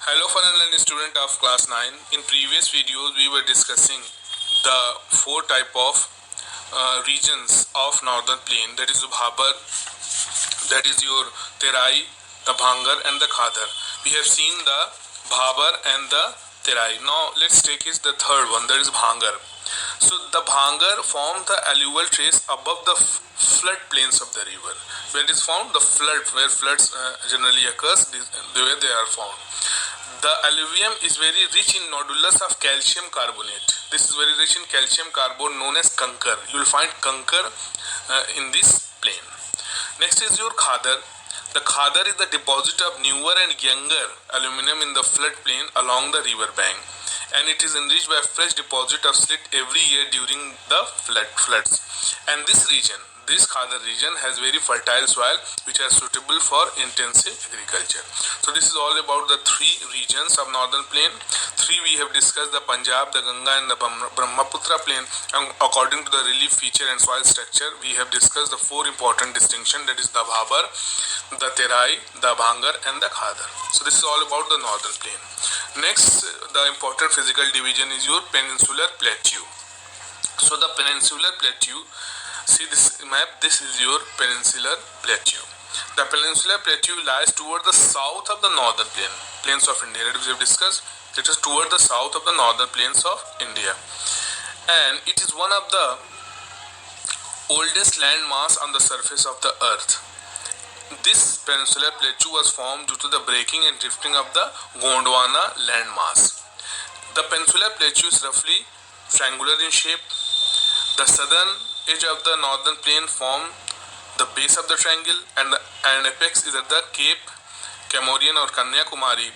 Hello fun and learning student of class 9. In previous videos we were discussing the four type of regions of northern plain, that is Bhabar, that is your Terai, the Bhangar and the Khadar. We have seen the Bhabar and the Terai. Now let's take is the third one, that is Bhangar. So the Bhangar form the alluvial trace above the flood plains of the river. Where it is found, the flood, where floods generally occurs, the way they are found. The alluvium is very rich in nodules of calcium carbonate. This is very rich in calcium carbonate known as kankar. You will find kankar in this plain. Next is your Khadar. The Khadar is the deposit of newer and younger aluminum in the flood plain along the river bank, and it is enriched by fresh deposit of slit every year during the floods. And this Khadar region has very fertile soil which are suitable for intensive agriculture. So this is all about the three regions of northern plain. Three we have discussed: the Punjab, the Ganga and the Brahmaputra plain. And according to the relief feature and soil structure, we have discussed the four important distinctions, that is the Bhabar, the Terai, the Bhangar and the Khadar. So this is all about the northern plain. Next, the important physical division is your peninsular plateau. So the peninsular plateau, see this map, this is your peninsular plateau. The peninsular plateau lies toward the south of the northern plains of India. That we have discussed, it is toward the south of the northern plains of India, and it is one of the oldest landmass on the surface of the earth. This peninsular plateau was formed due to the breaking and drifting of the Gondwana landmass. The peninsular plateau is roughly triangular in shape. The southern edge of the northern plain form the base of the triangle, and the apex is at the Cape Comorin or Kanyakumari.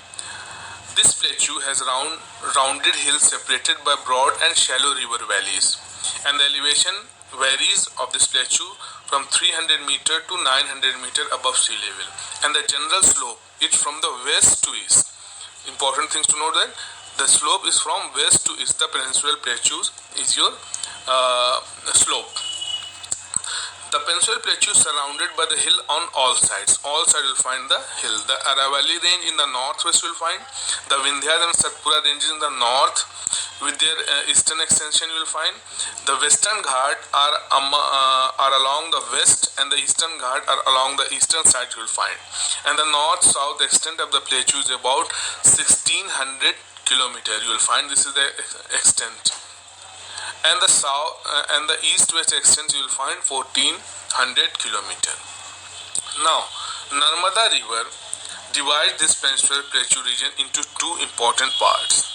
This plateau has rounded hills separated by broad and shallow river valleys, and the elevation varies of this plateau from 300 meter to 900 meter above sea level, and the general slope is from the west to east. Important things to note that the slope is from west to east. The peninsular plateau is your slope. The peninsular plateau is surrounded by the hill on all sides. All sides will find the hill. The Aravalli range in the northwest will find. The Vindhya and Satpura ranges in the north with their eastern extension you will find. The western Ghat are along the west, and the eastern Ghat are along the eastern side you will find. And the north-south extent of the plateau is about 1600 kilometers. You will find this is the extent. And the south and the east-west extent you will find 1400 kilometers. Now, Narmada River divides this peninsular plateau region into two important parts.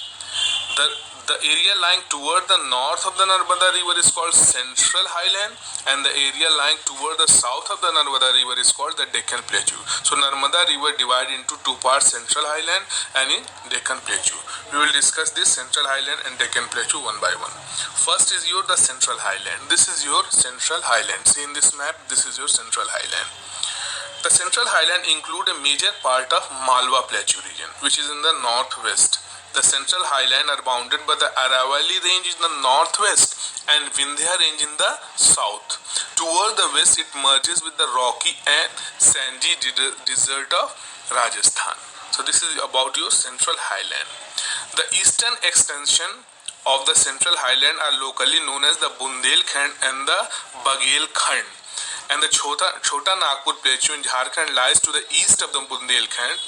The area lying toward the north of the Narmada River is called Central Highland, and the area lying toward the south of the Narmada River is called the Deccan Plateau. So Narmada River divided into two parts, Central Highland and in Deccan Plateau. We will discuss this Central Highland and Deccan Plateau one by one. First is the Central Highland. This is your Central Highland. See in this map, this is your Central Highland. The Central Highland include a major part of Malwa Plateau region, which is in the northwest. The Central Highland are bounded by the Aravalli range in the northwest and Vindhya range in the south. Toward the west, it merges with the rocky and sandy desert of Rajasthan. So this is about your Central Highland. The eastern extension of the Central Highland are locally known as the Bundelkhand and the Bagelkhand. And the Chota Nagpur Plateau in Jharkhand lies to the east of the Bundelkhand,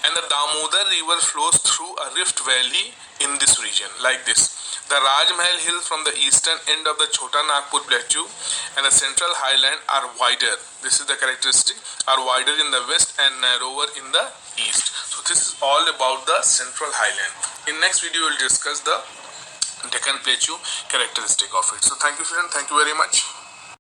and the Damodar River flows through a rift valley in this region like this. The Rajmahal Hill from the eastern end of the Chota Nagpur Plateau and the Central Highland are wider. This is the characteristic, are wider in the west and narrower in the east. So this is all about the Central Highland. In next video we will discuss the Deccan Plateau characteristic of it. So thank you friends, thank you very much.